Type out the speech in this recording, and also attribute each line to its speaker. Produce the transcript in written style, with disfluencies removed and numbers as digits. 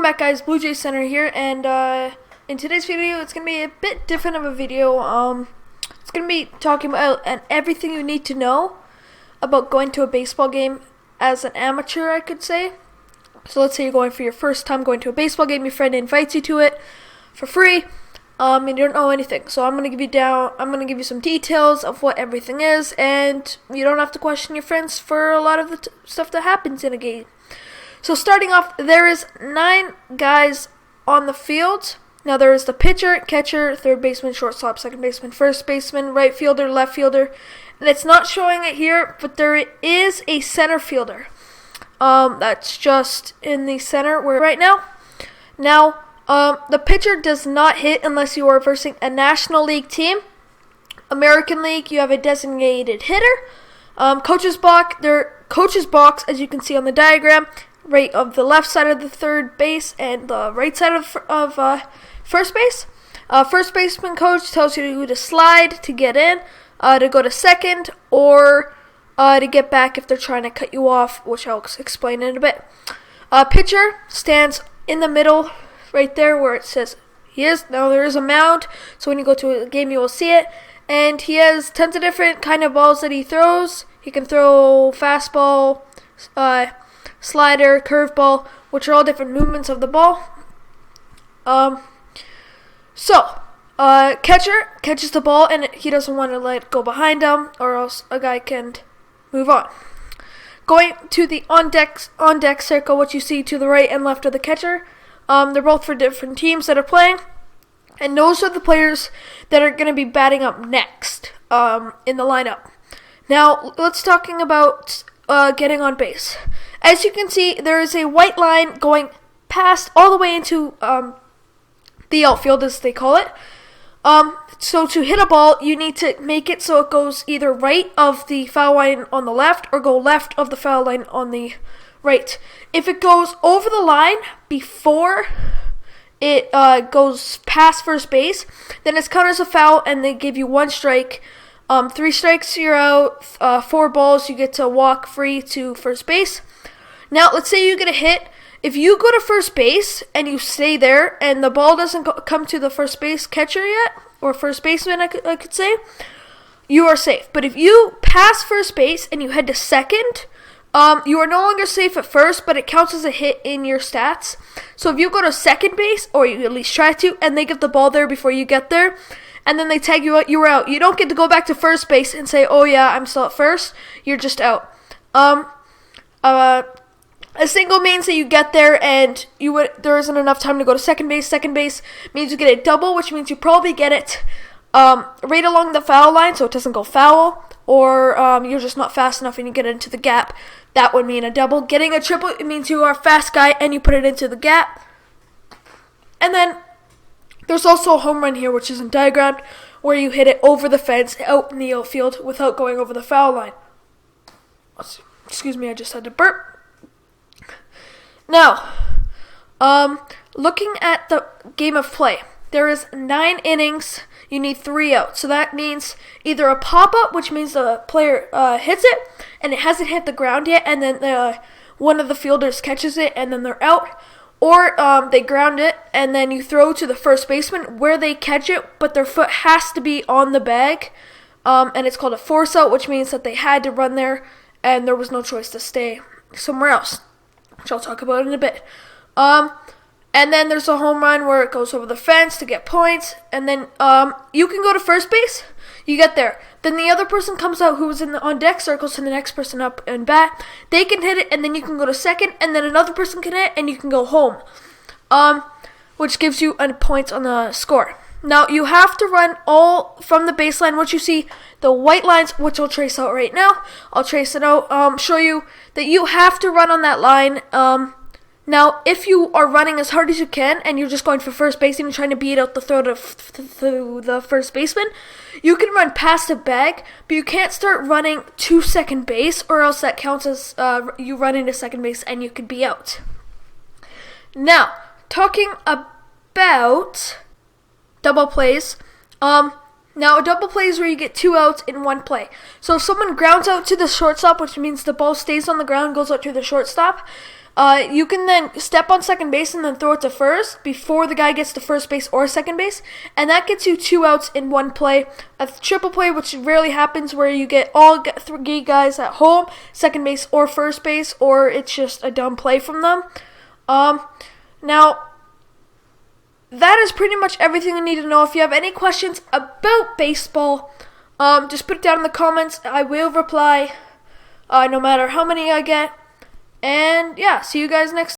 Speaker 1: back, guys. Blue Jay Center here, and in today's video it's going to be a bit different of a video. It's going to be talking about everything you need to know about going to a baseball game as an amateur, I could say. So let's say you're going for your first time going to a baseball game, your friend invites you to it for free, and you don't know anything. So I'm going to give you some details of what everything is, and you don't have to question your friends for a lot of the stuff that happens in a game. So starting off, there is 9 guys on the field. Now there is the pitcher, catcher, third baseman, shortstop, second baseman, first baseman, right fielder, left fielder. And it's not showing it here, but there is a center fielder. That's just in the center where right now. Now, the pitcher does not hit unless you are versing a National League team. American League, you have a designated hitter. Coach's box, as you can see on the diagram, right of the left side of the third base and the right side of first base. First baseman coach tells you to slide to get in, to go to second, or to get back if they're trying to cut you off, which I'll explain in a bit. Pitcher stands in the middle, right there where it says he is. Now there is a mound, so when you go to a game you will see it. And he has tons of different kind of balls that he throws. He can throw fastball, slider, curveball, which are all different movements of the ball. Catcher catches the ball and he doesn't want to let it go behind him, or else a guy can move on. Going to the on deck circle, what you see to the right and left of the catcher, they're both for different teams that are playing, and those are the players that are going to be batting up next in the lineup. Now let's talking about getting on base. As you can see, there is a white line going past all the way into the outfield, as they call it. So to hit a ball, you need to make it so it goes either right of the foul line on the left or go left of the foul line on the right. If it goes over the line before it goes past first base, then it's counted as a foul and they give you 1 strike. 3 strikes, you're out. 4 balls, you get to walk free to first base. Now, let's say you get a hit. If you go to first base and you stay there and the ball doesn't come to the first base catcher yet, or first baseman, I could say, you are safe. But if you pass first base and you head to second, you are no longer safe at first, but it counts as a hit in your stats. So if you go to second base, or you at least try to, and they get the ball there before you get there, and then they tag you out, you're out. You don't get to go back to first base and say, oh yeah, I'm still at first. You're just out. A single means that you get there and there isn't enough time to go to second base. Second base means you get a double, which means you probably get it right along the foul line so it doesn't go foul, or you're just not fast enough and you get it into the gap. That would mean a double. Getting a triple, it means you are a fast guy and you put it into the gap. And then there's also a home run here, which isn't diagrammed, where you hit it over the fence out in the outfield without going over the foul line. Excuse me, I just had to burp. Now, looking at the game of play, there is 9 innings. You need 3 outs. So that means either a pop-up, which means the player hits it, and it hasn't hit the ground yet, and then one of the fielders catches it, and then they're out. Or they ground it, and then you throw to the first baseman where they catch it, but their foot has to be on the bag. And it's called a force out, which means that they had to run there, and there was no choice to stay somewhere else, which I'll talk about in a bit. And then there's a home run where it goes over the fence to get points, and then you can go to first base. You get there. Then the other person comes out who was in the on deck circles to the next person up and bat. They can hit it, and then you can go to second, and then another person can hit, and you can go home, which gives you points on the score. Now, you have to run all from the baseline. What you see, the white lines, which I'll trace out right now. I'll trace it out, show you that you have to run on that line. Now, if you are running as hard as you can, and you're just going for first base and you're trying to beat out the throw to the first baseman, you can run past a bag, but you can't start running to second base, or else that counts as you run into second base and you could be out. Now, talking about double plays. Now, a double play is where you get 2 outs in 1 play. So if someone grounds out to the shortstop, which means the ball stays on the ground, goes out to the shortstop, You can then step on second base and then throw it to first before the guy gets to first base or second base, and that gets you 2 outs in one play. A triple play, which rarely happens, where you get all 3 guys at home, second base or first base, or it's just a dumb play from them. Now, that is pretty much everything you need to know. If you have any questions about baseball, just put it down in the comments. I will reply, no matter how many I get. And yeah, see you guys next time.